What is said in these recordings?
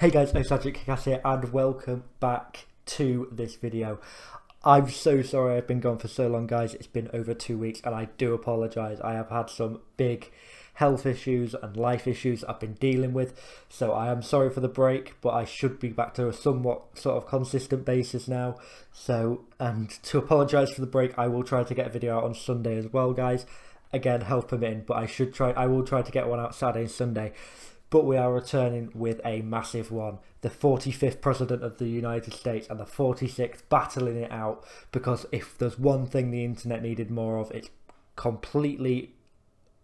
Hey guys, oSgtKickAss here and welcome back to this video. I'm so sorry I've been gone for so long, guys. It's been over 2 weeks and I do apologise. I have had some big health issues and life issues I've been dealing with, so I am sorry for the break, but I should be back to a somewhat sort of consistent basis now. And to apologise for the break, I will try to get a video out on Sunday as well, guys. Again, health permitting, but I will try to get one out Saturday and Sunday. But we are returning with a massive one. The 45th President of the United States and the 46th battling it out, because if there's one thing the internet needed more of, it's completely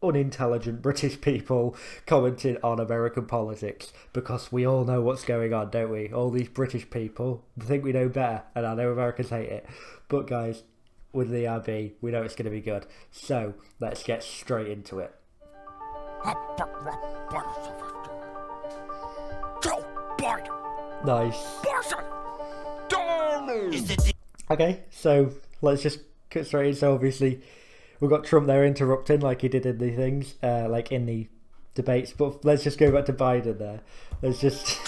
unintelligent British people commenting on American politics, because we all know what's going on, don't we? All these British people think we know better, and I know Americans hate it. But guys, with the ERB, we know it's going to be good. So let's get straight into it. Nice. Okay, so let's just cut straight in. So obviously we've got Trump there interrupting like he did in the things, like in the debates, but let's just go back to Biden there. Let's just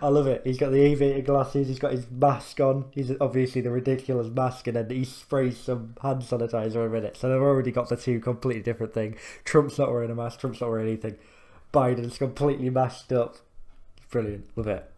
I love it. He's got the aviator glasses, he's got his mask on, he's obviously the ridiculous mask, and then he sprays some hand sanitizer in a minute. So they've already got the two completely different things. Trump's not wearing a mask, Trump's not wearing anything. Biden's completely masked up. Brilliant, love it.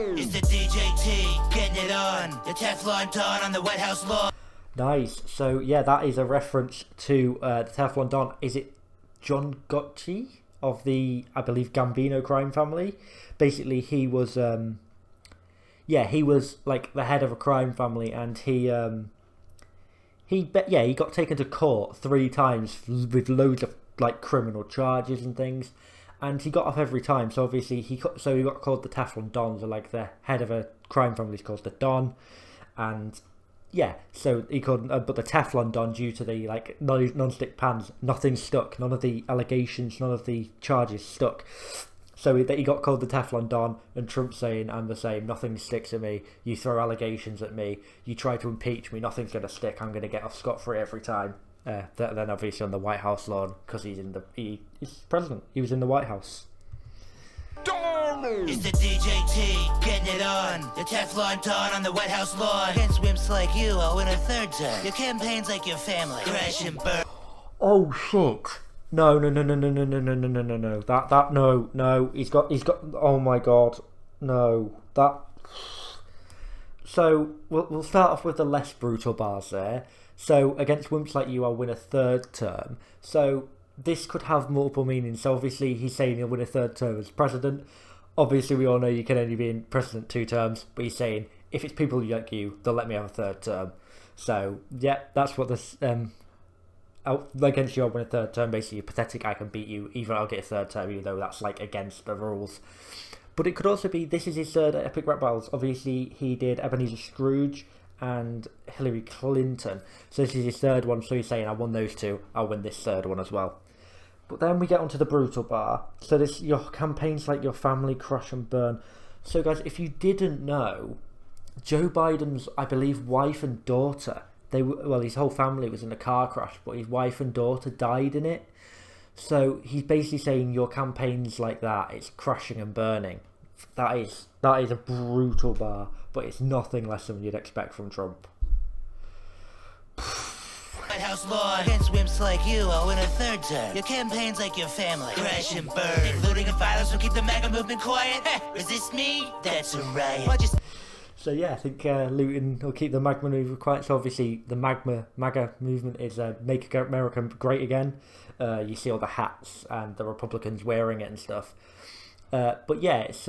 It's the DJT, getting it on. The Teflon Don on the White House lawn. Nice. So yeah, that is a reference to the Teflon Don. Is it John Gotti of the, I believe, Gambino crime family? Basically, he was he was like the head of a crime family, and he got taken to court 3 times with loads of like criminal charges and things, and he got off every time. So obviously he got called the Teflon Don. So like the head of a crime family is called the Don, and yeah, so he called, but the Teflon Don, due to the like non-stick pans, nothing stuck. None of the allegations, none of the charges stuck. So he got called the Teflon Don, and Trump saying, "I'm the same. Nothing sticks at me. You throw allegations at me. You try to impeach me. Nothing's gonna stick. I'm gonna get off scot-free every time." Then obviously on the White House lawn, because he's president. He was in the White House. It's the DJT, getting it on. The Teflon Don on the White House lawn. Against wimps like you, I'll win a 3rd term. Your campaign's like your family. Crash and burn. Oh shit! No. That no. He's got. Oh my god, no. That. So we'll start off with the less brutal bars there. So against wimps like you, I'll win a 3rd term. So this could have multiple meanings. So obviously he's saying he'll win a 3rd term as president. Obviously we all know you can only be in president 2 terms, but he's saying if it's people like you, they'll let me have a 3rd term. So yeah, that's what this against you, I'll win a 3rd term. Basically, you're pathetic, I can beat you, even I'll get a 3rd term, even though that's like against the rules. But it could also be this is his 3rd epic rap battles. Obviously he did Ebenezer Scrooge and Hillary Clinton, so this is his 3rd one. So he's saying, I won those 2, I'll win this 3rd one as well. But then we get onto the brutal bar. So this, your campaign's like your family, crush and burn. So guys, if you didn't know, Joe Biden's, I believe, wife and daughter, his whole family was in a car crash, but his wife and daughter died in it. So he's basically saying your campaign's like that, it's crashing and burning. That is a brutal bar, but it's nothing less than you'd expect from Trump. White House lawn. Against wimps like you, I'll win a 3rd term. Your campaign's like your family. Crash and burn. Looting and violence will keep the MAGA movement quiet. Resist me? That's a riot. So yeah, I think looting will keep the MAGA movement quiet. So obviously the MAGA movement is Make America Great Again. You see all the hats and the Republicans wearing it and stuff. But yeah, it's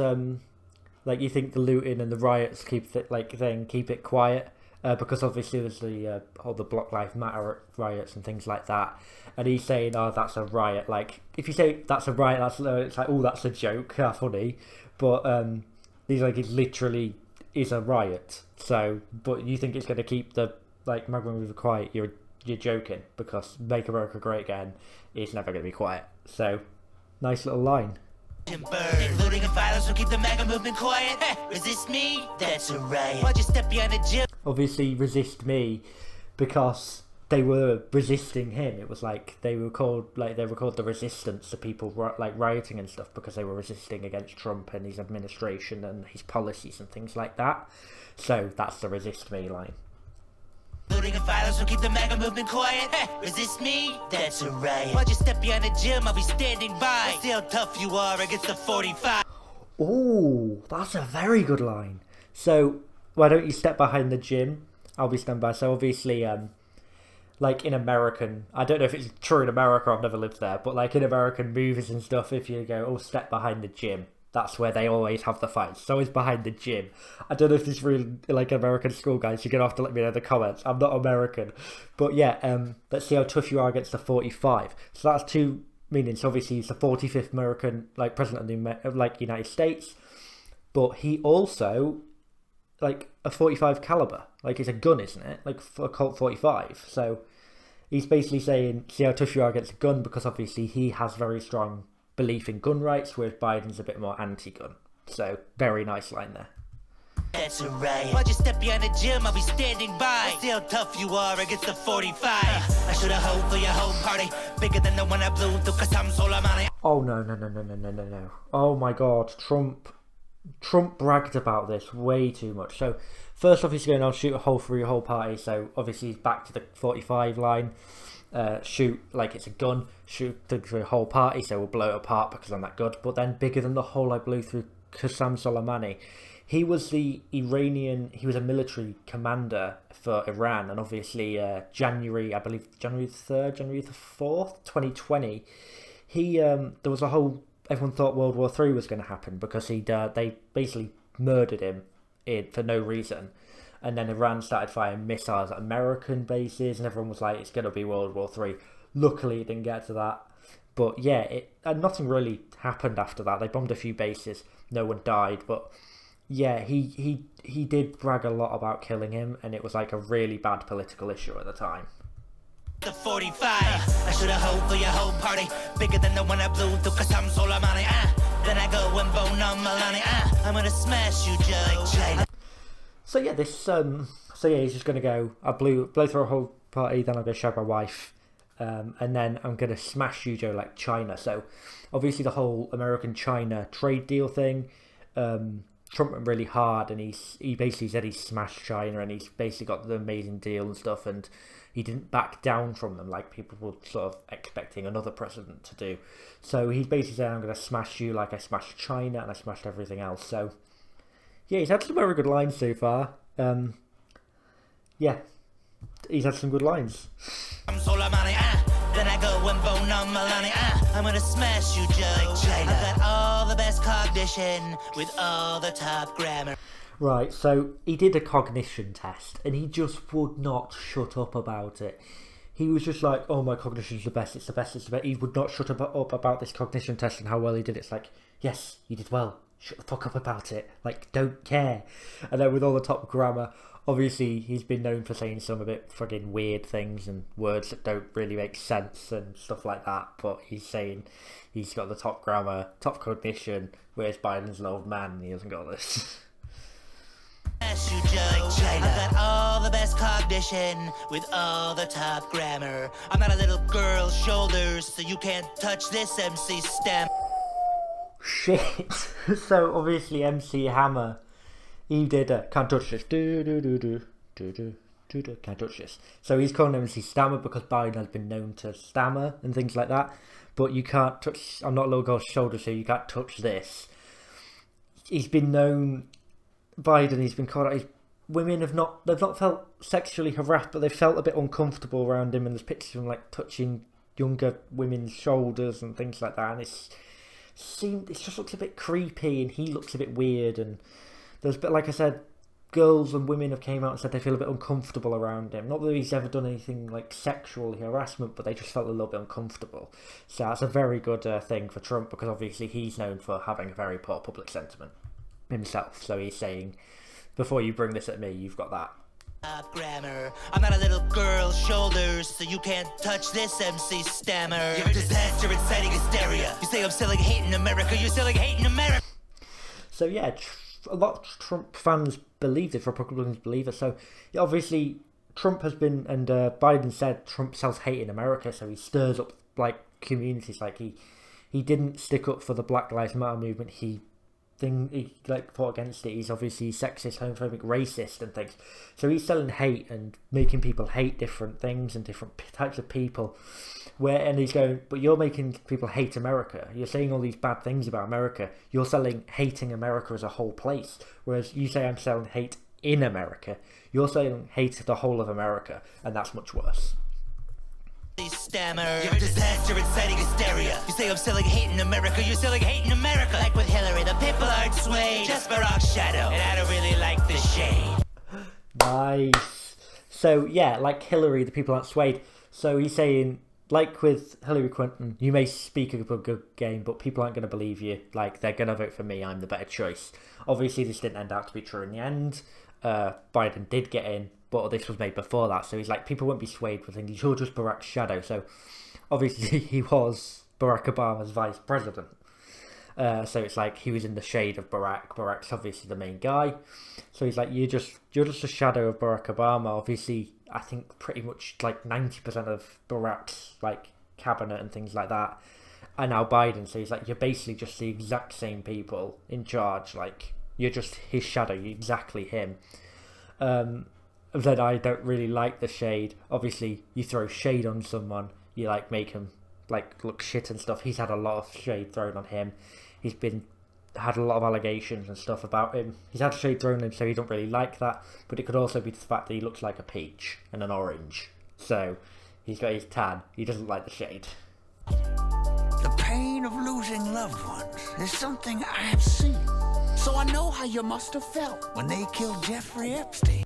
like you think the looting and the riots keep it quiet, because obviously there's the all the Black Lives Matter riots and things like that. And he's saying, "Oh, that's a riot." Like if you say that's a riot, it's like, "Oh, that's a joke, how funny." But he's like, it literally is a riot. So, but you think it's going to keep the like MAGA movement quiet? You're joking, because Make America Great Again is never going to be quiet. So, nice little line. Looting and violence will keep the MAGA movement quiet. Resist me? That's a riot. Why'd you step behind the gym? Obviously resist me, because they were resisting him. It was like they were called the resistance, the people like rioting and stuff because they were resisting against Trump and his administration and his policies and things like that. So that's the resist me line. Looting and violence will keep the MAGA movement quiet. Resist me? That's a riot. Why'd you step behind the gym? I'll be standing by. See how tough you are against the 45. Oh, that's a very good line. So why don't you step behind the gym? I'll be standing by. So obviously, like in American, I don't know if it's true in America, I've never lived there, but like in American movies and stuff, if you go, oh, step behind the gym, that's where they always have the fights. It's always behind the gym. I don't know if this is really like American school, guys. You're going to have to let me know in the comments. I'm not American. But yeah, let's see how tough you are against the 45. So that's two meanings. Obviously, he's the 45th American like president of the United States. But he also, like, a 45 caliber. Like, it's a gun, isn't it? Like, a Colt 45. So he's basically saying, see how tough you are against a gun, because obviously he has very strong belief in gun rights, whereas Biden's a bit more anti-gun. So, very nice line there. That's a riot. Why'd you step behind the gym? I'll be standing by. See how tough you are against the 45. I should have hoped for your home party. Bigger than the one I blew through cause I'm Soleimani. Oh, no. Oh my god, Trump bragged about this way too much. So, first off, he's going, I'll shoot a hole through your whole party. So, obviously, he's back to the 45 line. Shoot like it's a gun, shoot through the whole party, so we'll blow it apart because I'm that good. But then bigger than the hole I blew through Qasem Soleimani. He was he was a military commander for Iran, and obviously January 3rd, January the 4th, 2020, there was a whole, everyone thought World War III was going to happen because they basically murdered him for no reason. And then Iran started firing missiles at American bases, and everyone was like, it's going to be World War III. Luckily, it didn't get to that. But yeah, nothing really happened after that. They bombed a few bases. No one died. But yeah, he did brag a lot about killing him, and it was like a really bad political issue at the time. The 45. I should have hoped for your whole party. Bigger than the one I blew through cause I'm Soleimani. Then I go and bone on Milani. I'm going to smash you, Joe. So yeah, he's just gonna go. I blow through a whole party, then I'll go shag my wife, and then I'm gonna smash you, Joe, like China. So obviously the whole American-China trade deal thing, Trump went really hard, and he basically said he smashed China, and he's basically got the amazing deal and stuff, and he didn't back down from them like people were sort of expecting another president to do. So he's basically saying, I'm gonna smash you like I smashed China and I smashed everything else. So yeah, he's had some very good lines so far. Yeah, he's had some good lines. I'm Soleimani, then I go and bone on Milani, I'm gonna smash you, Joe. I've got all the best cognition with all the top grammar. Right, so he did a cognition test, and he just would not shut up about it. He was just like, oh, my cognition's the best, it's the best, it's the best. He would not shut up about this cognition test and how well he did it. It's like, yes, you did well. Shut the fuck up about it. Like, don't care. And then with all the top grammar, obviously he's been known for saying some a bit fucking weird things and words that don't really make sense and stuff like that. But he's saying he's got the top grammar, top cognition, whereas Biden's an old man and he hasn't got this. I've got all the best cognition with all the top grammar. I'm not a little girl's shoulders, so you can't touch this MC stem. Shit. So obviously MC Hammer, he did can't touch this, can't touch this. So he's calling MC Stammer because Biden has been known to stammer and things like that. But you can't touch, I'm not a little girl's shoulder, so you can't touch this. He's been known, Biden, he's been called out, women they've not felt sexually harassed, but they've felt a bit uncomfortable around him, and there's pictures of him like touching younger women's shoulders and things like that, and it just looks a bit creepy, and he looks a bit weird, and there's a bit, like I said, girls and women have came out and said they feel a bit uncomfortable around him. Not that he's ever done anything like sexual harassment, but they just felt a little bit uncomfortable. So that's a very good thing for Trump, because obviously he's known for having a very poor public sentiment himself. So he's saying, before you bring this at me, you've got that. Grammar. I'm not a little girl's shoulders, so you can't touch this MC stammer. You're a disaster inciting hysteria. You say I'm selling hate in America, you're selling hate in America. So yeah, a lot of Trump fans believe this, Republicans believe it. So obviously Trump has been, and Biden said Trump sells hate in America, so he stirs up like communities. Like he didn't stick up for the Black Lives Matter movement. He like fought against it. He's obviously sexist, homophobic, racist, and things. So he's selling hate and making people hate different things and different types of people. And he's going, but you're making people hate America. You're saying all these bad things about America. You're selling hating America as a whole place. Whereas you say I'm selling hate in America. You're saying hate the whole of America, and that's much worse. Stammer. You're a disaster inciting hysteria. You say I'm selling hate in America. You're selling hate in America. Like with Hillary, the people aren't swayed. Just Barack's shadow, and I don't really like the shade. Nice. So yeah, like Hillary, the people aren't swayed. So he's saying, like with Hillary Clinton, you may speak a good game, but people aren't going to believe you. Like, they're going to vote for me. I'm the better choice. Obviously, this didn't end out to be true in the end. Biden did get in, but this was made before that. So he's like, people won't be swayed for things. You're just Barack's shadow. So obviously, he was Barack Obama's vice president. So it's like he was in the shade of Barack. Barack's obviously the main guy. So he's like, you're just a shadow of Barack Obama. Obviously, I think pretty much like 90% of Barack's like cabinet and things like that are now Biden. So he's like, you're basically just the exact same people in charge. Like, you're just his shadow. You're exactly him. Then I don't really like the shade. Obviously, you throw shade on someone, you like make him like look shit and stuff. He's had a lot of shade thrown on him. He's had a lot of allegations and stuff about him. He's had shade thrown on him, so he don't really like that. But it could also be the fact that he looks like a peach and an orange. So he's got his tan. He doesn't like the shade. The pain of losing loved ones is something I have seen. So I know how you must have felt when they killed Jeffrey Epstein.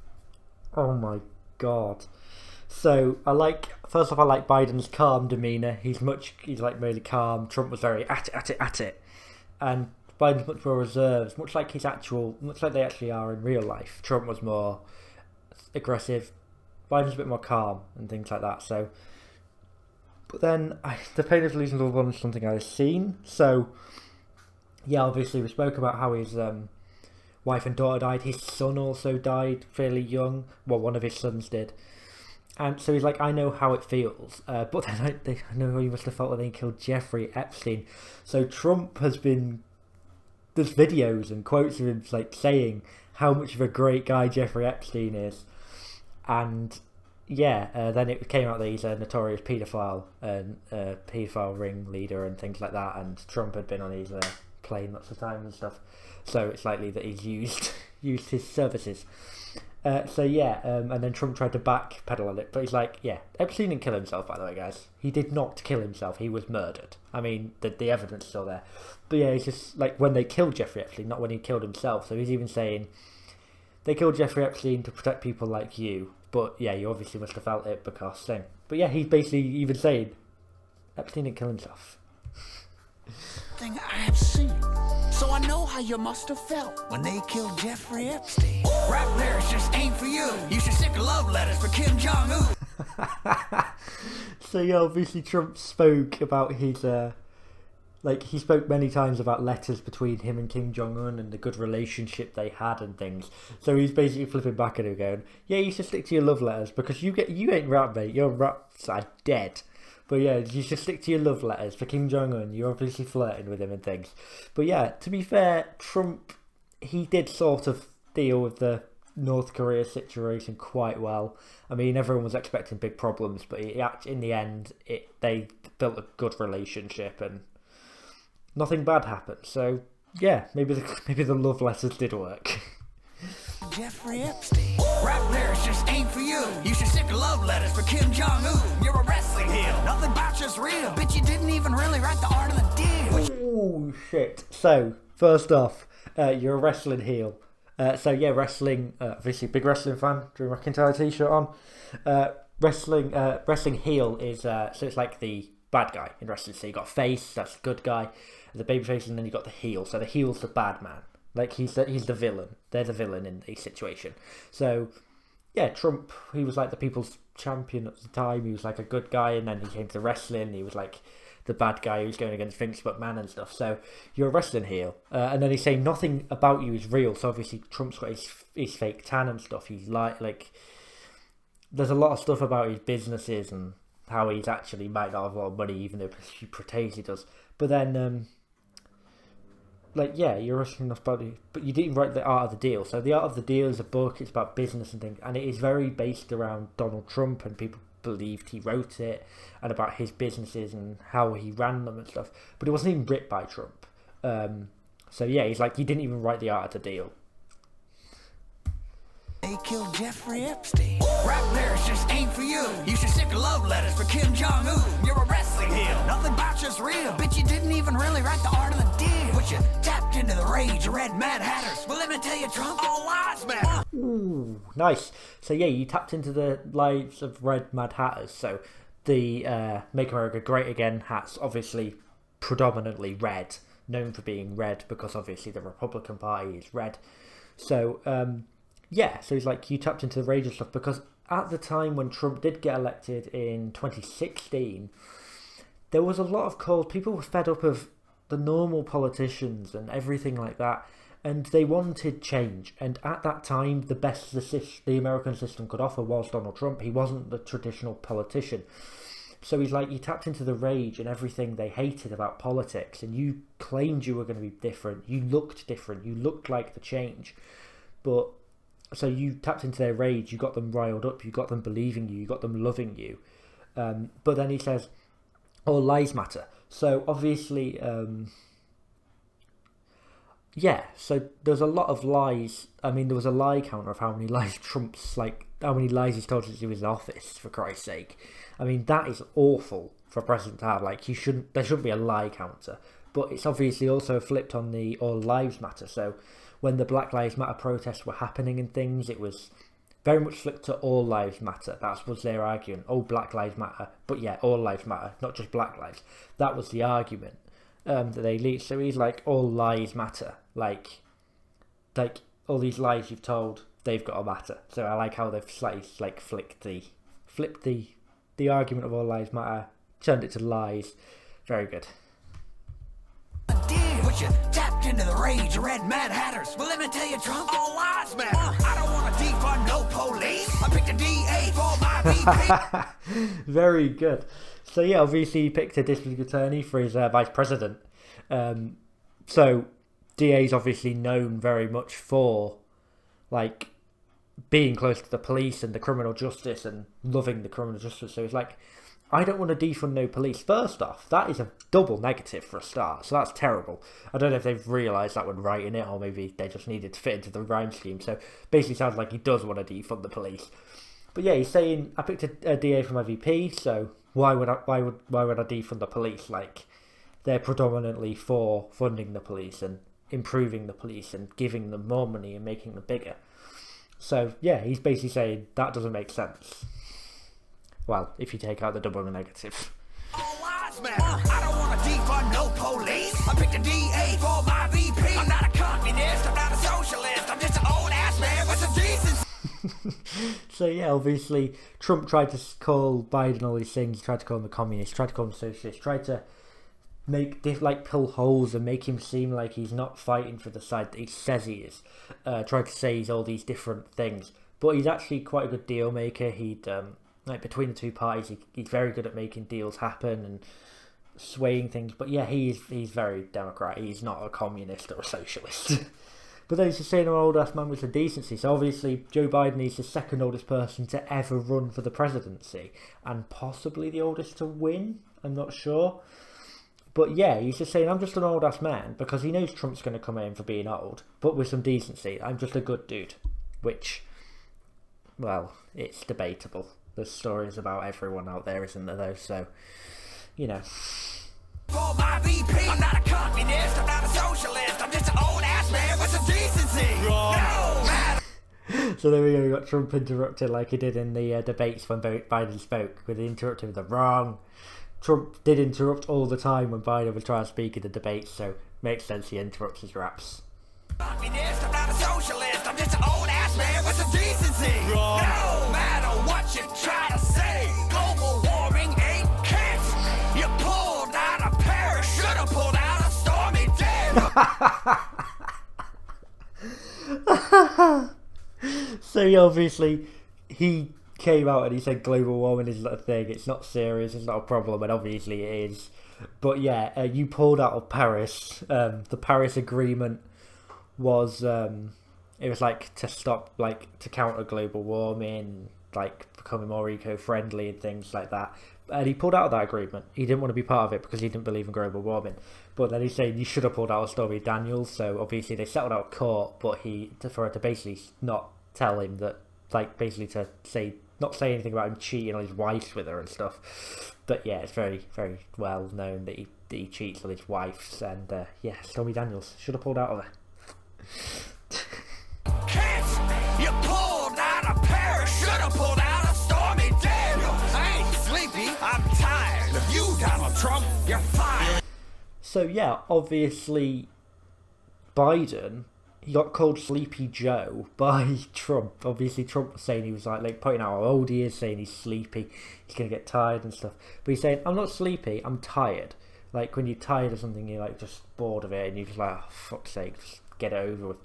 Oh my god. So first off, I like Biden's calm demeanour. He's like really calm. Trump was very at it. And Biden's much more reserved, much like they actually are in real life. Trump was more aggressive. Biden's a bit more calm and things like that. So, but then the pain of losing loved ones is something I've seen. So, yeah, obviously we spoke about how his wife and daughter died. His son also died fairly young. Well, one of his sons did. And so he's like, I know how it feels. But then I know how he must have felt when they killed Jeffrey Epstein. So Trump there's videos and quotes of him like saying how much of a great guy Jeffrey Epstein is. And yeah, then it came out that he's a notorious paedophile and paedophile ringleader and things like that. And Trump had been on his plane lots of times and stuff. So it's likely that he's used his services. And then Trump tried to backpedal on it, but he's like, yeah, Epstein didn't kill himself, by the way, guys. He did not kill himself. He was murdered. I mean, the evidence is still there. But yeah, it's just like when they killed Jeffrey Epstein, not when he killed himself. So he's even saying, they killed Jeffrey Epstein to protect people like you. But yeah, you obviously must have felt it because thing. But yeah, he's basically even saying, Epstein didn't kill himself. Thing I have seen. So I know how you must have felt when they killed Jeffrey Epstein. Rap lyrics just ain't for you. You should stick love letters for Kim Jong-un. So yeah, obviously Trump spoke about his he spoke many times about letters between him and Kim Jong-un and the good relationship they had and things. So he's basically flipping back at him going, yeah, you should stick to your love letters because you ain't rap, mate. Your raps are dead. But yeah, you should stick to your love letters for Kim Jong-un. You're obviously flirting with him and things. But yeah, to be fair, Trump, he did sort of deal with the North Korea situation quite well. I mean, everyone was expecting big problems, but in the end, they built a good relationship and nothing bad happened. So yeah, maybe the love letters did work. Jeffrey Epstein. Rap lyrics just ain't for you. You should stick love letters for Kim Jong-un. You're a wrestling heel. Nothing about you's real. Bitch, you didn't even really write the art of the deal. Oh, shit. So, first off, you're a wrestling heel. So, yeah, wrestling, obviously big wrestling fan, Drew McIntyre t-shirt on. Wrestling heel is, so it's like the bad guy in wrestling. So you got face, that's the good guy, the baby face, and then you got the heel. So the heel's the bad man. Like, he's the villain. They're the villain in the situation. So, yeah, Trump, he was like the people's champion at the time. He was like a good guy, and then he came to wrestling. He was like the bad guy who was going against Vince McMahon and stuff. So, you're a wrestling heel. And then he's saying nothing about you is real. So, obviously, Trump's got his fake tan and stuff. He's like there's a lot of stuff about his businesses and how he's actually might not have a lot of money, even though he pretends he does. But then, you're rushing enough about it, but you didn't write The Art of the Deal. So The Art of the Deal is a book. It's about business and things, and it is very based around Donald Trump, and people believed he wrote it, and about his businesses and how he ran them and stuff. But it wasn't even written by Trump. So yeah, he's like, he didn't even write The Art of the Deal. They killed Jeffrey Epstein. Rap lyrics just ain't for you. You should stick to love letters for Kim Jong-un. You're a wrestling heel. Nothing about you's real. Bitch, you didn't even really write the art of the deal. But you tapped into the rage of red Mad Hatters. Well, let me tell you, Trump, all lives matter. Ooh, nice. So yeah, you tapped into the lives of red Mad Hatters. So the Make America Great Again hats, obviously predominantly red, known for being red because obviously the Republican Party is red. So yeah, so he's like, you tapped into the rage and stuff, because at the time when Trump did get elected in 2016, there was a lot of calls. People were fed up of the normal politicians and everything like that, and they wanted change. And at that time, the best the American system could offer was Donald Trump. He wasn't the traditional politician. So he's like, you tapped into the rage and everything they hated about politics, and you claimed you were going to be different. You looked different. You looked like the change. But so you tapped into their rage, you got them riled up, you got them believing you got them loving you. But then he says, all lives matter. So obviously, so there's a lot of lies. I mean, there was a lie counter of how many lies how many lies he's told since he was in office, for Christ's sake. I mean, that is awful for a president to have. Like, there shouldn't be a lie counter. But it's obviously also flipped on the all lives matter. So when the Black Lives Matter protests were happening and things, it was very much flipped to all lives matter. That was their argument. Oh, Black Lives Matter. But yeah, all lives matter, not just Black lives. That was the argument that they lead. So he's like, all lives matter. Like all these lies you've told, they've got to matter. So I like how they've slightly flipped the argument of all lives matter, turned it to lies. Very good. But you tapped into the rage of red Mad Hatters. Well, let me tell you, Trump, all lives matter. I don't want to defund no police. I picked a DA for my VP. Very good. So yeah, obviously he picked a district attorney for his vice president. So DA is obviously known very much for like being close to the police and the criminal justice and loving the criminal justice. So he's like, I don't want to defund no police. First off, that is a double negative for a start, so that's terrible. I don't know if they've realised that when writing it, or maybe they just needed to fit into the rhyme scheme. So basically sounds like he does want to defund the police. But yeah, he's saying, I picked a DA for my VP, so why would I defund the police? Like, they're predominantly for funding the police and improving the police and giving them more money and making them bigger. So yeah, he's basically saying that doesn't make sense. Well, if you take out the double negative. All lives matter. I don't want to defund no police. I picked a DA for my VP. I'm not a communist. I'm not a socialist. I'm just an old ass man with some decency. So yeah, obviously Trump tried to call Biden all these things. He tried to call him a communist. Tried to call him a socialist. Tried to make pull holes and make him seem like he's not fighting for the side that he says he is. Tried to say he's all these different things, but he's actually quite a good deal maker. He'd between the two parties, he's very good at making deals happen and swaying things. But yeah, he's very Democrat. He's not a communist or a socialist. But then he's just saying an old ass man with some decency. So obviously Joe Biden is the second oldest person to ever run for the presidency, and possibly the oldest to win. I'm not sure. But yeah, he's just saying, I'm just an old ass man, because he knows Trump's going to come in for being old, but with some decency. I'm just a good dude. Which, well, it's debatable. There's stories about everyone out there, isn't there, though? So, you know. For my VP, I'm not a communist, I'm not a socialist, I'm just an old ass man with some decency. Wrong. No, man. So there we go, we got Trump interrupted like he did in the debates when Biden spoke, with the interrupting with the wrong. Trump did interrupt all the time when Biden was trying to speak in the debates, so makes sense he interrupts his raps. Communist, I'm not a socialist, I'm just an old ass man with some decency. Wrong. No matter what you try to say, global warming ain't cancer. You pulled out a parachute, should have pulled out a stormy day. So yeah, obviously he came out and he said global warming is not a thing, it's not serious, it's not a problem, and obviously it is. But yeah, you pulled out of Paris. The Paris Agreement was it was like to stop, like to counter global warming, like becoming more eco-friendly and things like that. And he pulled out of that agreement. He didn't want to be part of it because he didn't believe in global warming. But then he's saying you should have pulled out of Stormy Daniels. So obviously they settled out of court, but for her to basically not tell him that, like basically to not say anything about him cheating on his wife with her and stuff. But yeah, it's very, very well known that he cheats on his wives. And yeah, Stormy Daniels should have pulled out of it. Cats, you pulled out of Paris, should have pulled out of Stormy Daniels. I ain't sleepy, I'm tired of you, Donald Trump, you're fired. So yeah, obviously Biden, he got called Sleepy Joe by Trump. Obviously Trump was saying he was like pointing out how old he is, saying he's sleepy, he's going to get tired and stuff. But he's saying, I'm not sleepy, I'm tired. Like when you're tired of something, you're like just bored of it and you're just like, oh, fuck's sake, just get it over with.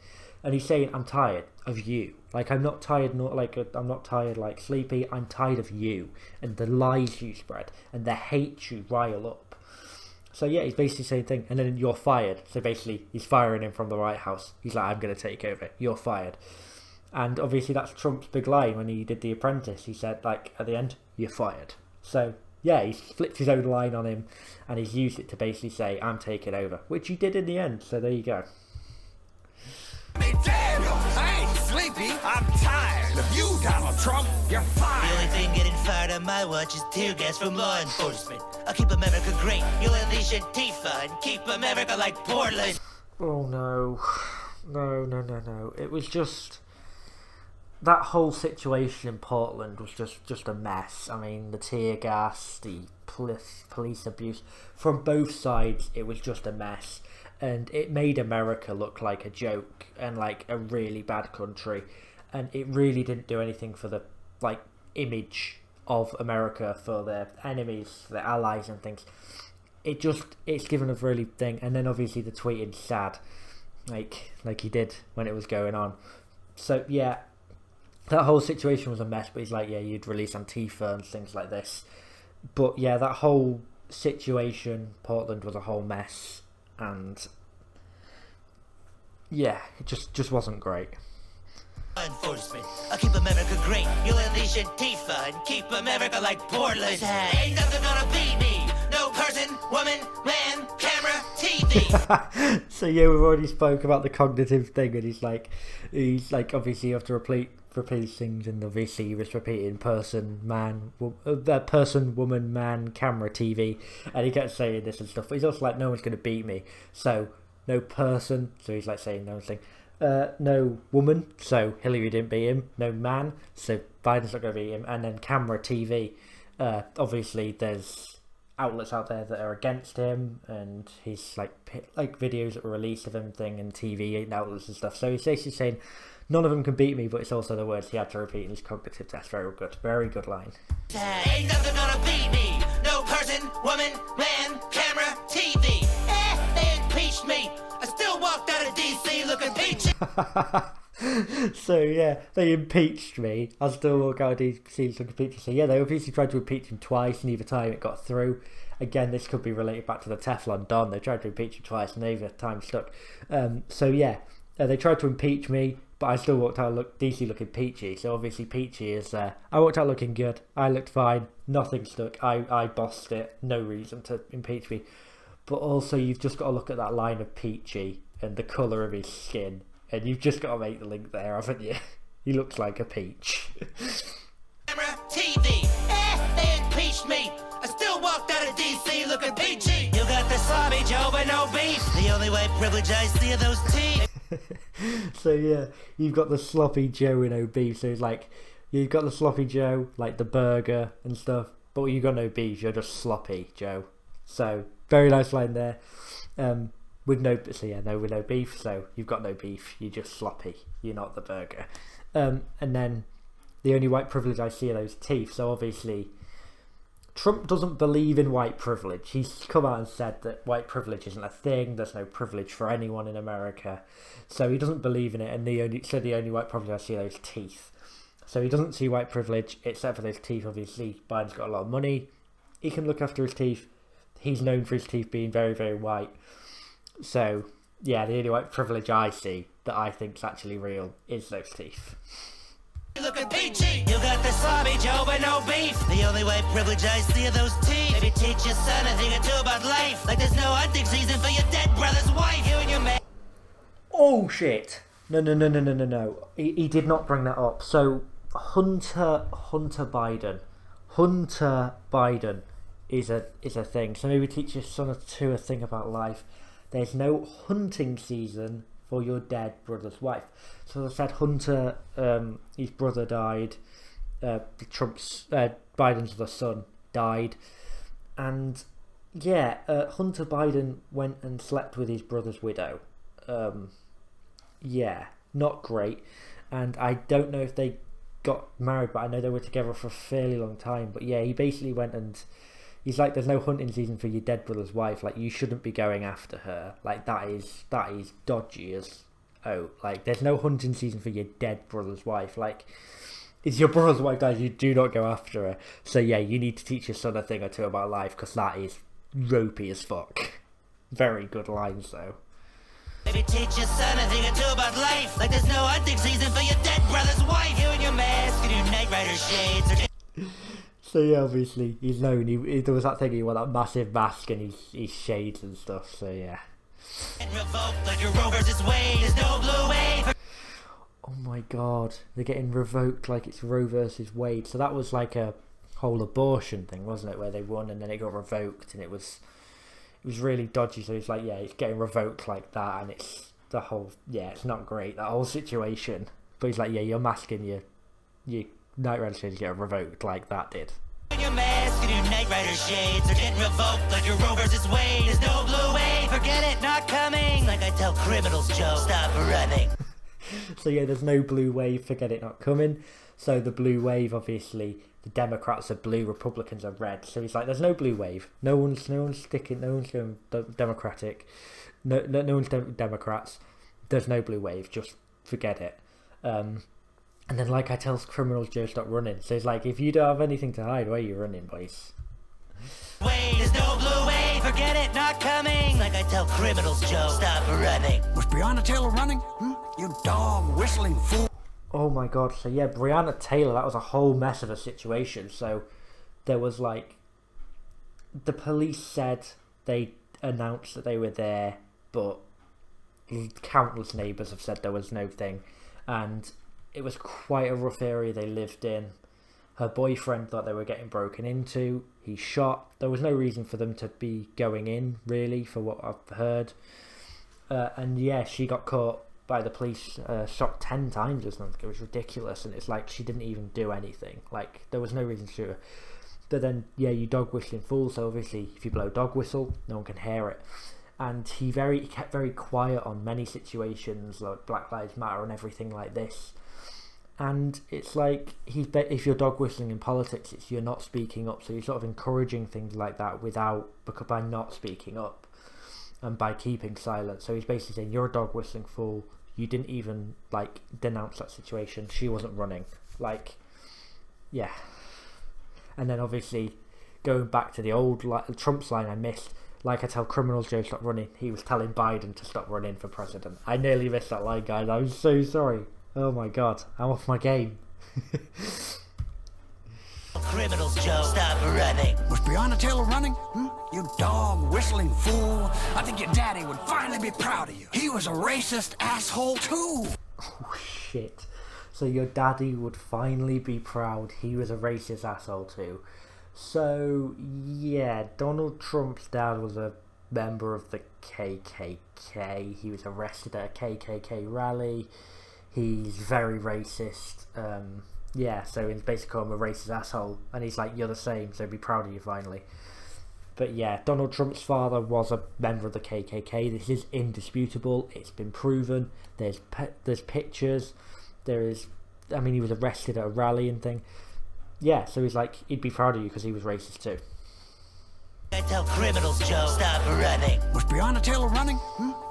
And he's saying, I'm tired of you. Like, I'm not tired, I'm not tired like sleepy, I'm tired of you and the lies you spread and the hate you rile up. So yeah, he's basically saying thing, and then you're fired. So basically, he's firing him from the White House. He's like, I'm going to take over. You're fired. And obviously, that's Trump's big line when he did The Apprentice. He said, like, at the end, you're fired. So yeah, he's flipped his own line on him, and he's used it to basically say, I'm taking over, which he did in the end. So there you go. I ain't sleepy, I'm tired of you, Donald Trump, you're fired. The only thing getting fired on my watch is tear gas from law enforcement. I'll keep America great. You'll unleash Antifa and keep America like Portland. Oh no. No. It was just... That whole situation in Portland was just a mess. I mean, the tear gas, the police abuse. From both sides, it was just a mess. And it made America look like a joke and like a really bad country. And it really didn't do anything for the like image of America for their enemies, their allies and things. It's given a really thing. And then obviously the tweeting sad, like he did when it was going on. So yeah, that whole situation was a mess. But he's like, yeah, you'd release Antifa and things like this. But yeah, that whole situation, Portland, was a whole mess. And yeah, it just wasn't great. Enforcement. I'll keep America great. You'll unleash Antifa and keep America like Portland. Ain't nothing gonna beat me. No person, woman, man, camera, TV. So yeah, we've already spoke about the cognitive thing, and he's like obviously you have to repeat things, and obviously he was repeating person, woman, man, camera, TV, and he kept saying this and stuff. But he's also like, no one's going to beat me. So no person, so he's like saying no thing. No woman, so Hillary didn't beat him. No man, so Biden's not going to beat him. And then camera, TV. Obviously there's outlets out there that are against him, and he's like videos that were released of him thing and TV outlets and stuff. So he's basically saying none of them can beat me, but it's also the words he had to repeat in his cognitive test. Very good line. Ain't nothing gonna beat me. No person, woman, man, camera, TV. They impeached me. I still walked out of DC looking peachy. So yeah, they impeached me. I still walk out of DC looking peachy. So yeah, they obviously tried to impeach him twice, neither time it got through. Again, this could be related back to the Teflon Don. They tried to impeach him twice, neither time stuck. So yeah, they tried to impeach me, but I still walked out DC looking peachy. So obviously peachy is I walked out looking good. I looked fine. Nothing stuck. I bossed it. No reason to impeach me. But also you've just got to look at that line of peachy and the colour of his skin, and you've just got to make the link there, haven't you? He looks like a peach. Camera, TV. They impeached me. I still walked out of DC looking peachy. You got the sloppy Joe but no beef. The only white privilege I see are those teeth. So yeah, you've got the sloppy Joe and no beef. So it's like you've got the sloppy Joe, like the burger and stuff, but you've got no beef. You're just sloppy Joe. So very nice line there. With no beef. So you've got no beef. You're just sloppy. You're not the burger. And then the only white privilege I see are those teeth. So obviously Trump doesn't believe in white privilege. He's come out and said that white privilege isn't a thing. There's no privilege for anyone in America. So he doesn't believe in it. And the only white privilege I see are those teeth. So he doesn't see white privilege, except for those teeth. Obviously, Biden's got a lot of money. He can look after his teeth. He's known for his teeth being very, very white. So, yeah, the only white privilege I see that I think's actually real is those teeth. Looking peachy. You got the sloppy Joe but no beef. The only white privilege I see are those teeth. Maybe teach your son a thing or two about life. Like there's no hunting season for your dead brother's wife. You and your man. Oh shit! No. He did not bring that up. So Hunter Biden is a thing. So maybe teach your son or two a thing about life. There's no hunting season for your dead brother's wife. So as I said, Hunter, his brother died. Biden's other son died, and yeah, Hunter Biden went and slept with his brother's widow. Yeah, not great. And I don't know if they got married, but I know they were together for a fairly long time. But yeah, he basically went and he's like, there's no hunting season for your dead brother's wife. Like, you shouldn't be going after her. Like, that is dodgy as like, there's no hunting season for your dead brother's wife. Like, it's your brother's wife, guys. You do not go after her. So yeah, you need to teach your son a thing or two about life, because that is ropey as fuck. Very good lines though. Maybe teach your son a thing or two about life. Like there's no hunting season for your dead brother's wife. You and your mask and your Knight Rider shades. So yeah, obviously he's known. There was that thing, he wore that massive mask and his shades and stuff. So yeah. Like your Roe versus Wade. There's no blue wave. Oh my god, they're getting revoked like it's Roe versus Wade. So that was like a whole abortion thing, wasn't it? Where they won and then it got revoked, and it was really dodgy. So it's like, yeah, it's getting revoked like that, and it's the whole, yeah, it's not great, that whole situation. But he's like, yeah, your mask and your Knight Rider shades get revoked like that did. Your mask and your Knight Rider shades are getting revoked like your Roe versus Wade. There's no blue wave. Forget it, not coming. Like I tell criminals, Joe, stop running. So yeah, there's no blue wave, forget it, not coming. So the blue wave, obviously, the Democrats are blue, Republicans are red. So he's like, there's no blue wave. No one's going Democratic. No one's Democrats. There's no blue wave. Just forget it. And then, like I tell criminals, Joe, stop running. So he's like, if you don't have anything to hide, why are you running, boys? Wait, there's no blue wave. Forget it, not coming. Like I tell criminals, Joe, stop running. Was Breonna Taylor running? You dog whistling fool. Oh my god. So yeah, Breonna Taylor, that was a whole mess of a situation. So there was like, the police said they announced that they were there, but countless neighbours have said there was no thing. And it was quite a rough area they lived in. Her boyfriend thought they were getting broken into. He shot. There was no reason for them to be going in, really, for what I've heard. And yeah, she got caught by the police, shot 10 times or something. It was ridiculous. And it's like, she didn't even do anything. Like, there was no reason to shoot her. But then, yeah, you dog whistling fool. So obviously, if you blow a dog whistle, no one can hear it. And he kept very quiet on many situations, like Black Lives Matter and everything like this. And it's like, if you're dog whistling in politics, it's you're not speaking up. So you're sort of encouraging things like that by not speaking up and by keeping silent. So he's basically saying, you're a dog whistling fool. You didn't even like denounce that situation. She wasn't running. Like, yeah. And then obviously going back to the old Trump's line I missed. Like I tell criminals, Joe, stop running. He was telling Biden to stop running for president. I nearly missed that line, guys. I'm so sorry. Oh my god, I'm off my game. Criminals, Joe, stop running. Was Breonna Taylor running? You dog whistling fool. I think your daddy would finally be proud of you. He was a racist asshole too. Oh shit. So your daddy would finally be proud he was a racist asshole too. So yeah, Donald Trump's dad was a member of the KKK. He was arrested at a KKK rally. He's very racist. Yeah, so he's basically called him a racist asshole. And he's like, you're the same, so be proud of you finally. But yeah, Donald Trump's father was a member of the KKK. This is indisputable. It's been proven. There's pictures. He was arrested at a rally and thing. Yeah, so he's like, he'd be proud of you because he was racist too. I tell criminals, Joe, stop running. Was Breonna Taylor running?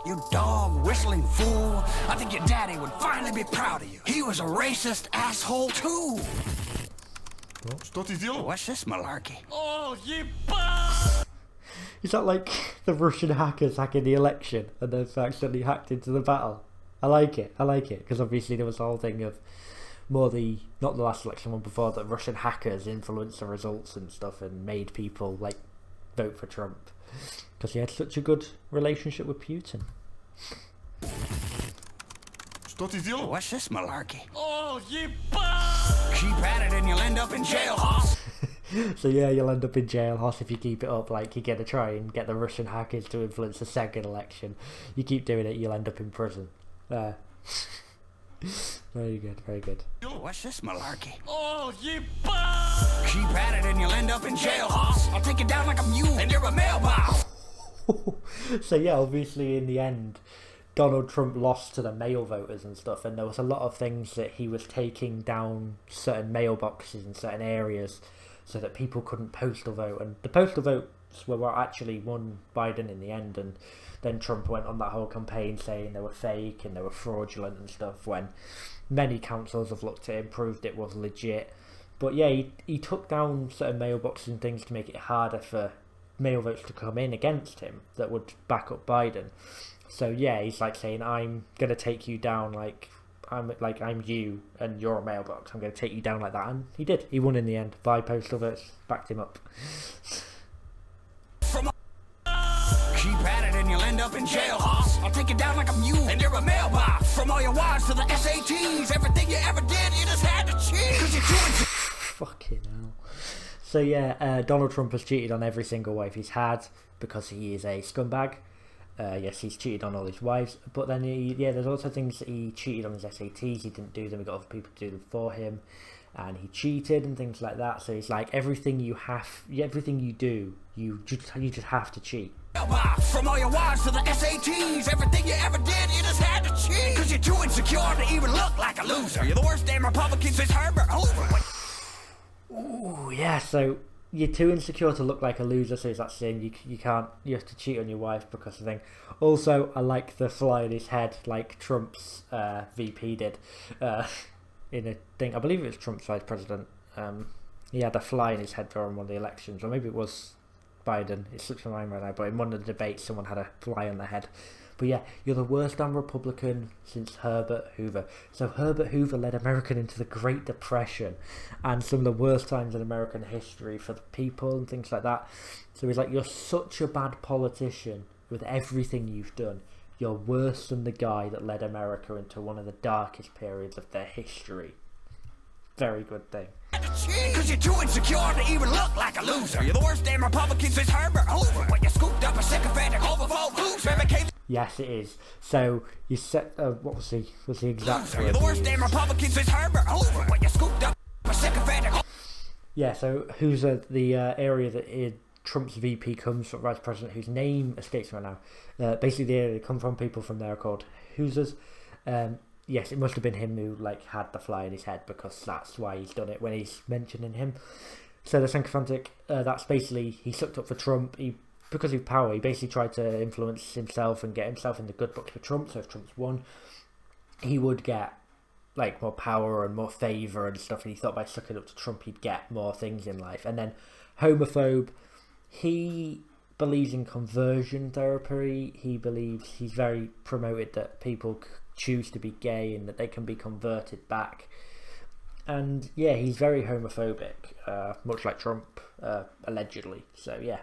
You dog whistling fool. I think your daddy would finally be proud of you. He was a racist asshole too. Stotty deal. What's this malarkey? Is that like the Russian hackers hacking the election and they've accidentally hacked into the battle? I like it, because obviously there was the whole thing of not the last election, one before, that Russian hackers influenced the results and stuff and made people like vote for Trump because he had such a good relationship with Putin. Stotty deal. What's this malarkey? Keep at it and you'll end up in jail, hoss. So yeah, you'll end up in jail, hoss, if you keep it up. Like, you're gonna try and get the Russian hackers to influence the second election. You keep doing it, you'll end up in prison. Very good, very good. What's this malarkey? Keep at it and you'll end up in jail, hoss. I'll take you down like a mule and you're a mailbox. So yeah, obviously in the end, Donald Trump lost to the mail voters and stuff, and there was a lot of things that he was taking down certain mailboxes in certain areas so that people couldn't postal vote, and the postal votes were what actually won Biden in the end. And then Trump went on that whole campaign saying they were fake and they were fraudulent and stuff, when many councils have looked at it and proved it was legit. But yeah, he took down certain mailboxes and things to make it harder for mail votes to come in against him that would back up Biden. So yeah, he's like saying, I'm gonna take you down like I'm you and you're a mailbox. I'm gonna take you down like that, and he did. He won in the end by postal votes, backed him up. Keep at it and you'll end up in jail, hoss. I'll take you down like a mule and you're a mailbox. From all your wives to the SATs, everything you ever did, you just had to cheat. Cause you're doing Fucking hell. So yeah, Donald Trump has cheated on every single wife he's had because he is a scumbag. Yes, he's cheated on all his wives, but then there's also things that he cheated on his SATs. He didn't do them; he got other people to do them for him, and he cheated and things like that. So it's like everything you do, you just have to cheat. From all your wives to the SATs, everything you ever did, you just had to cheat. Cause you're too insecure to even look like a loser. You're the worst damn Republican since Herbert Hoover. Ooh, yeah. So you're too insecure to look like a loser, so it's that saying you have to cheat on your wife because of the thing. Also, I like the fly in his head, like Trump's VP did in a thing. I believe it was Trump's vice president. He had a fly in his head during one of the elections, or maybe it was Biden. It slips my mind right now, but in one of the debates, someone had a fly on their head. But yeah, you're the worst damn Republican since Herbert Hoover. So Herbert Hoover led America into the Great Depression and some of the worst times in American history for the people and things like that. So he's like, you're such a bad politician with everything you've done. You're worse than the guy that led America into one of the darkest periods of their history. Very good thing. Cause you're too insecure to even look like a loser. You're the worst damn Republican since Herbert Hoover. When you scooped up a sycophantic overflow boots, became... Yes, it is. So you set what was the exact word? You're the worst damn Republican since Herbert Hoover. When you scooped up a sycophantic... Yeah, so who's the area that Trump's VP comes from, vice president, whose name escapes me right now. Basically, the area they come from, people from there are called Hoosiers. Yes, it must have been him who had the fly in his head, because that's why he's done it when he's mentioning him. So the sycophantic, that's basically, he sucked up for Trump. Because of power, he basically tried to influence himself and get himself in the good books for Trump. So if Trump's won, he would get more power and more favour and stuff. And he thought by sucking up to Trump, he'd get more things in life. And then homophobe, he believes in conversion therapy. He believes, he's very promoted that people choose to be gay and that they can be converted back. And yeah, he's very homophobic, much like Trump, allegedly. So yeah.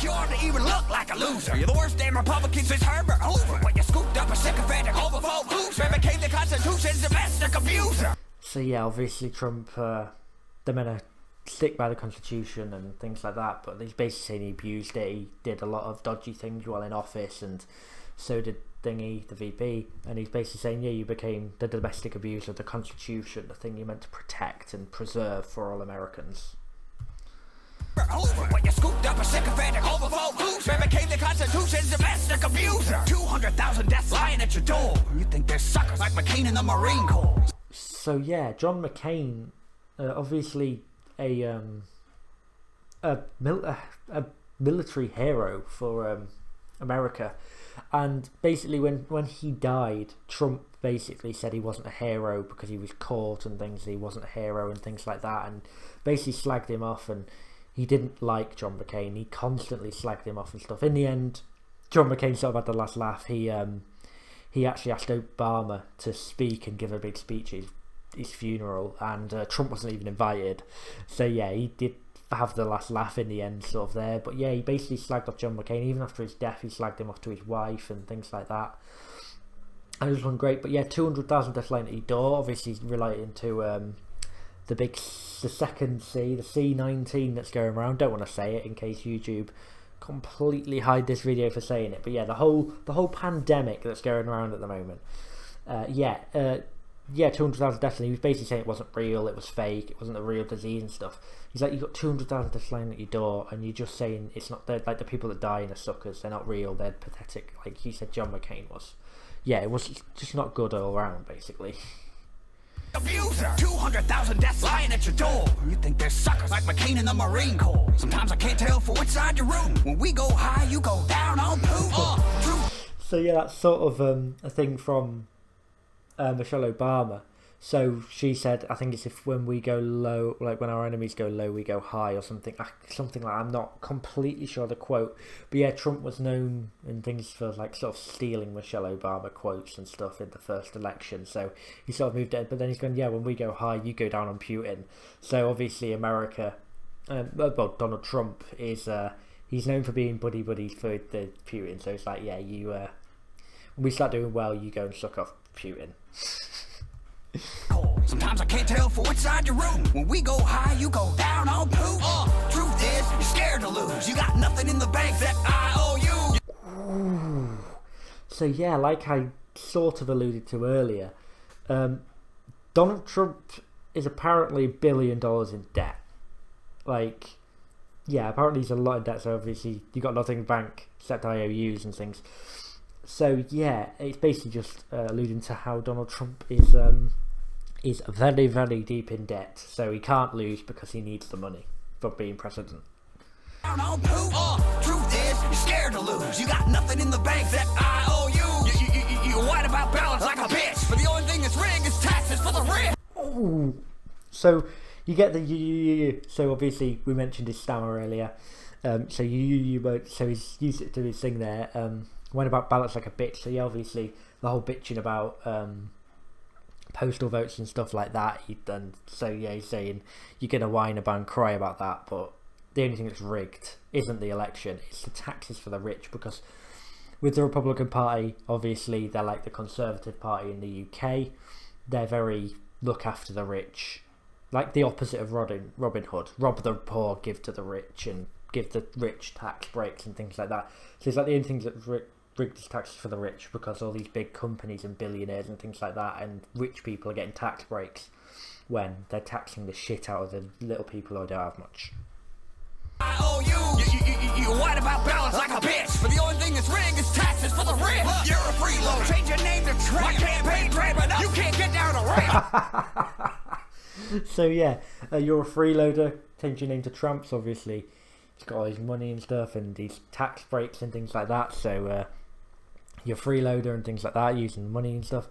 You ought to even look like a loser. You're the worst damn Republican since Herbert Hoover. When you scooped up a sycophantic overflow boots, became the Constitution's domestic abuser. So yeah, obviously Trump, they're meant to stick by the Constitution and things like that, but he's basically saying he abused it. He did a lot of dodgy things while in office, and so did Thingy, the VP, and he's basically saying, yeah, you became the domestic abuser of the Constitution, the thing you're meant to protect and preserve for all Americans. When you scooped up a sycophantic overflow boots, became the Constitution's domestic abuser. 200,000 deaths lying at your door. You think they're suckers like McCain in the Marine Corps. So yeah, John McCain, obviously a military hero for America, And basically, when he died, Trump basically said he wasn't a hero because he was caught and things. He wasn't a hero and things like that, and basically slagged him off. And he didn't like John McCain. He constantly slagged him off and stuff. In the end, John McCain sort of had the last laugh. He actually asked Obama to speak and give a big speech at his funeral, and Trump wasn't even invited. So yeah, he did have the last laugh in the end, sort of there. But yeah, he basically slagged off John McCain. Even after his death, he slagged him off to his wife and things like that. And it was one great. But yeah, 200,000 deaths laying at your door, obviously relating to the second C, the C-19 that's going around. Don't want to say it in case YouTube completely hide this video for saying it. But yeah, the whole pandemic that's going around at the moment. 200,000 deaths, and he was basically saying it wasn't real, it was fake, it wasn't a real disease and stuff. He's like, you've got 200,000 deaths lying at your door, and you're just saying it's not, like, the people that die are suckers, they're not real, they're pathetic, like you said John McCain was. Yeah, it was just not good all around, basically. Abuser, 200,000 deaths lying at your door. You think they're suckers like McCain in the Marine Corps. Sometimes I can't tell for which side you room. When we go high, you go down on poop. So yeah, that's sort of a thing from Michelle Obama. So she said, I think it's if when we go low, like when our enemies go low, we go high, or something like. I'm not completely sure the quote, but yeah, Trump was known and things for like sort of stealing Michelle Obama quotes and stuff in the first election. So he sort of moved it, but then he's gone, yeah, when we go high, you go down on Putin. So obviously America, Donald Trump is he's known for being buddy buddies for the Putin. So it's like, yeah, you when we start doing well, you go and suck off Putin. Sometimes I can't tell for which side you room. When we go high, you go down on poop. Truth is, you're scared to lose. You got nothing in the bank that I owe you. Ooh. So yeah, like I sort of alluded to earlier, Donald Trump is apparently $1 billion in debt. Like, yeah, apparently he's a lot in debt. So obviously you got nothing in the bank except IOUs and things. So yeah, it's basically just alluding to how Donald Trump is very, very deep in debt. So he can't lose because he needs the money for being president. Truth is, you're scared to lose. You got nothing in the bank that I owe you. You're white about balance like a bitch. But the only thing that's rigged is taxes for the rich. Oh, so you get the so obviously we mentioned his stammer earlier. So he's used it to his thing there. Went about ballots like a bitch. So yeah, obviously the whole bitching about postal votes and stuff like that he'd done. So yeah, he's saying you're gonna whine about and cry about that, but the only thing that's rigged isn't the election, it's the taxes for the rich. Because with the Republican Party, obviously they're like the Conservative Party in the UK. They're very look after the rich, like the opposite of Robin Hood. Rob the poor, give to the rich, and give the rich tax breaks and things like that. So it's like the only things that rigged is taxes for the rich, because all these big companies and billionaires and things like that and rich people are getting tax breaks when they're taxing the shit out of the little people who don't have much. I owe you. You're white about balance like a bitch. But the only thing that's rigged is taxes for the rich. You're a freeloader. Change your name to Trump. My campaign grab enough. You can't get down a rail. So yeah, you're a freeloader. Change your name to Trump's. Obviously he's got all his money and stuff and these tax breaks and things like that. So you're a freeloader and things like that, using money and stuff.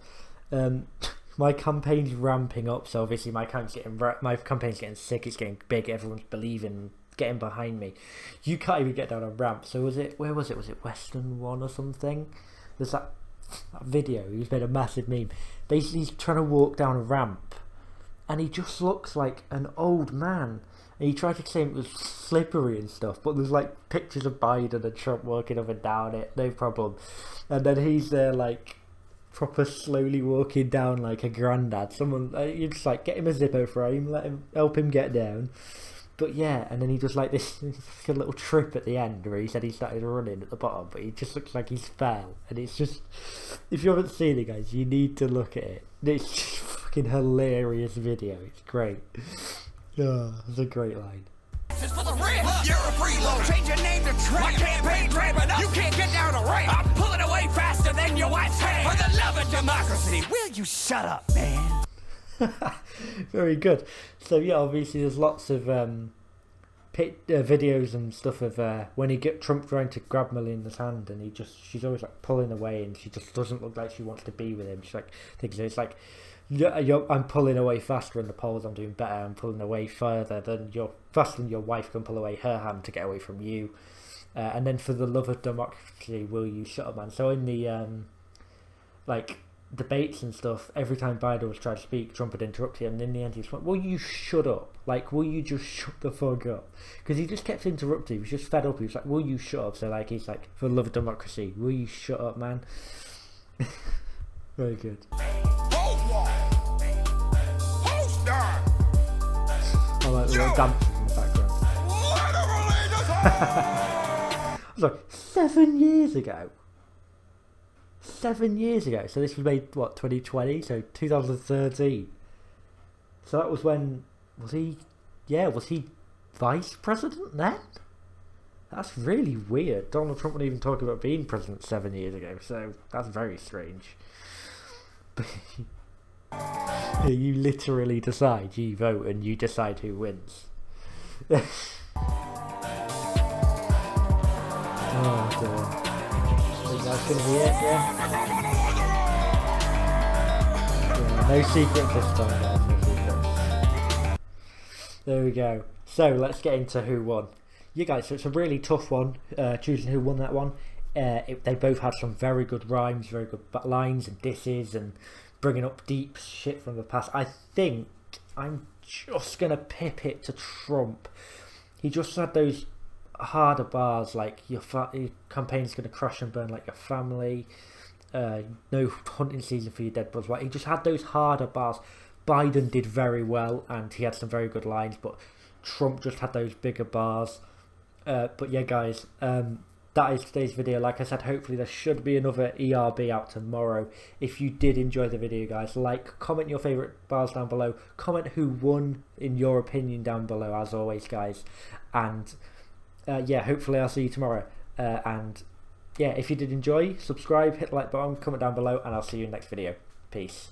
My campaign's ramping up, so obviously my campaign's getting sick, it's getting big, everyone's believing, getting behind me. You can't even get down a ramp. So where was it Western One or something? There's that video, he's made a massive meme. Basically he's trying to walk down a ramp and he just looks like an old man. And he tried to claim it was slippery and stuff, but there's like pictures of Biden and Trump walking up and down it, no problem. And then he's there like proper slowly walking down like a granddad. Someone, you just like get him a Zippo frame, help him get down. But yeah, and then he does like this a little trip at the end where he said he started running at the bottom, but he just looks like he's fell. And it's just, if you haven't seen it, guys, you need to look at it. It's just a fucking hilarious video. It's great. Oh, it's a great line. You're a freeloader. Change your name to Trump. My campaign grab enough. You can't get down a rail. I'm pulling away faster than your wife's hand. For the love of democracy, will you shut up, man? Very good. So yeah, obviously there's lots of videos and stuff of when he get Trump trying to grab Melania's hand, and she's always like pulling away, and she just doesn't look like she wants to be with him. She's like thinks it's like, I'm pulling away faster in the polls, I'm doing better, I'm pulling away further than your wife can pull away her hand to get away from you. And then for the love of democracy, will you shut up, man? So in the like debates and stuff, every time Biden was trying to speak, Trump would interrupt him, and in the end he was like, will you shut up? Like, will you just shut the fuck up? Because he just kept interrupting. He was just fed up. He was like, will you shut up? So like, he's like, for the love of democracy, will you shut up, man? Very good. I like the little dancers in the background. I was like, 7 years ago. 7 years ago. So this was made, what, 2020? So 2013. So that was when, was he vice president then? That's really weird. Donald Trump wasn't even talking about being president 7 years ago. So that's very strange. You literally decide, you vote and you decide who wins. Oh dear. I think that's going to be it, yeah? No secret this time, guys, no secret. There we go. So let's get into who won. Yeah guys, so it's a really tough one, choosing who won that one. They both had some very good rhymes, very good lines and disses, and bringing up deep shit from the past. I think I'm just going to pip it to Trump. He just had those harder bars like your campaign's going to crash and burn like your family, no hunting season for your dead brothers. Right? He just had those harder bars. Biden did very well and he had some very good lines, but Trump just had those bigger bars. But yeah guys, that is today's video. Like I said, hopefully there should be another ERB out tomorrow. If you did enjoy the video guys, like, comment your favourite bars down below, comment who won in your opinion down below as always guys, and yeah, hopefully I'll see you tomorrow, and yeah, if you did enjoy, subscribe, hit the like button, comment down below, and I'll see you in the next video. Peace.